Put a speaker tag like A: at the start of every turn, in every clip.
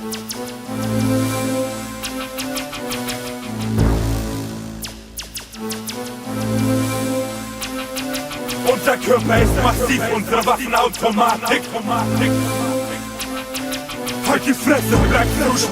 A: Unser Körper ist massiv, unsere Waffenautomatik. Halt die Fresse, bleib ruhig.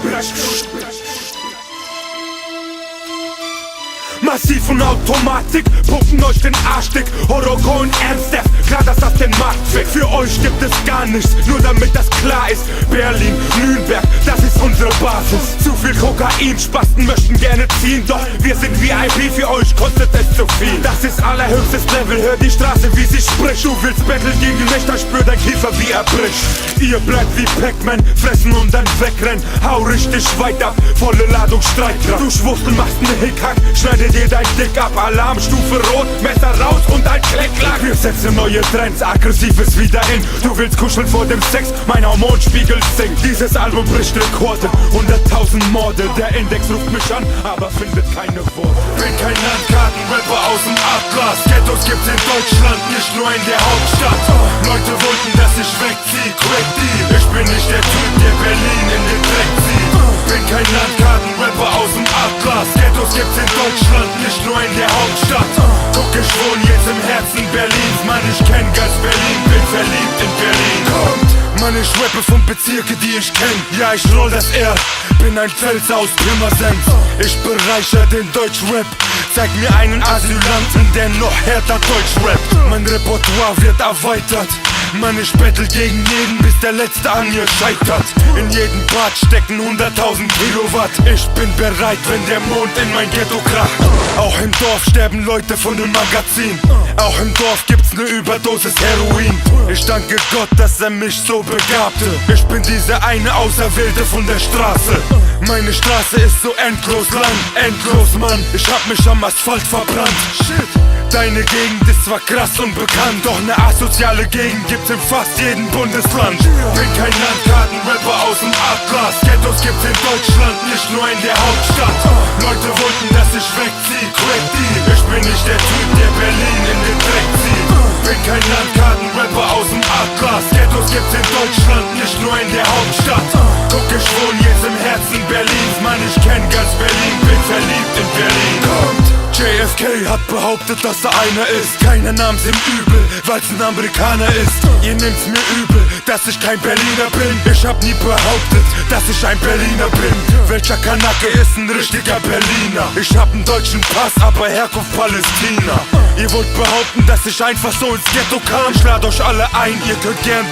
A: Massiv und Automatik, pumpen euch den Arsch dick. Oroco und Amsterdam, klar, dass das den Markt fickt. Für euch gibt es gar nichts, nur damit das klar ist. Berlin, Nürnberg, das ist unsere Basis. Zu viel Kokain, Spasten möchten gerne ziehen. Doch wir sind VIP, für euch kostet es zu viel. Das ist allerhöchstes Level, hör die Straße, wie sie spricht. Du willst Battle gegen mich, dann spür dein Kiefer, wie er bricht. Ihr bleibt wie Pac-Man, fressen und dann wegrennen. Hau richtig weit ab, volle Ladung Streitkraft. Du Schwuchtel machst ne Hickhack, schneide dir dein Dick ab. Alarmstufe rot, Messer raus und ein Klecklack. Wir setzen neue Trends, aggressiv ist wieder in. Du willst kuscheln vor dem Sex, mein Hormonspiegel sinkt. Dieses Album bricht Rekorde, 100.000 Morde. Der Index ruft mich an, aber findet keine Worte. Bin kein Landkarten-Rapper aus dem Atlas. Ghettos gibt's in Deutschland, nicht nur in der Hauptstadt. Leute wollten, dass ich wegzieh, quick deal. Ich bin nicht der Typ, der Berlin in den Dreck zieht. Bin kein Landkarten-Rapper aus dem Atlas. Ghettos gibt's in Deutschland, nicht nur in der Hauptstadt. Guck, ich wohne jetzt im Herzen Berlins. Mann, ich kenn ganz Berlin, bin verliebt in Berlin. Mann, ich rappe von Bezirke, die ich kenn. Ja, ich roll das R, bin ein Pfälzer aus Pirmasens. Ich bereichere den Deutschrap. Zeig mir einen Asylanten, der noch härter Deutsch rappt. Mein Repertoire wird erweitert. Mann, ich battle gegen jeden, bis der Letzte an mir scheitert. In jedem Part stecken 100.000 Kilowatt. Ich bin bereit, wenn der Mond in mein Ghetto kracht. Auch im Dorf sterben Leute von dem Magazin. Auch im Dorf gibt's ne Überdosis Heroin. Ich danke Gott, dass er mich so begabte. Ich bin diese eine Auserwählte von der Straße. Meine Straße ist so endlos lang, endlos, Mann. Ich hab mich am Asphalt verbrannt. Shit. Deine Gegend ist zwar krass und bekannt, doch ne asoziale Gegend gibt's in fast jedem Bundesland. Bin kein Landkarten-Rapper aus dem Atlas. Ghettos gibt's in Deutschland, nicht nur in der Hauptstadt. Leute wollten, dass ich wegzieh, quick deal. Ich bin nicht der Typ, der Berlin in den Dreck zieht. Bin kein Landkarten-Rapper aus dem Atlas. Ghettos gibt's in Deutschland, nicht nur in der Hauptstadt. Guck, ich wohne jetzt im Herzen Berlins. Mann, ich kenn ganz Berlin, bin verliebt in Berlin. JFK hat behauptet, dass er einer ist. Keiner nahm's ihm übel, weil's ein Amerikaner ist. Ihr nehmt's mir übel, dass ich kein Berliner bin. Ich hab nie behauptet, dass ich ein Berliner bin. Welcher Kanake ist ein richtiger Berliner? Ich hab einen deutschen Pass, aber Herkunft Palästina. Ihr wollt behaupten, dass ich einfach so ins Ghetto kam? Ich lad euch alle ein, ihr könnt gern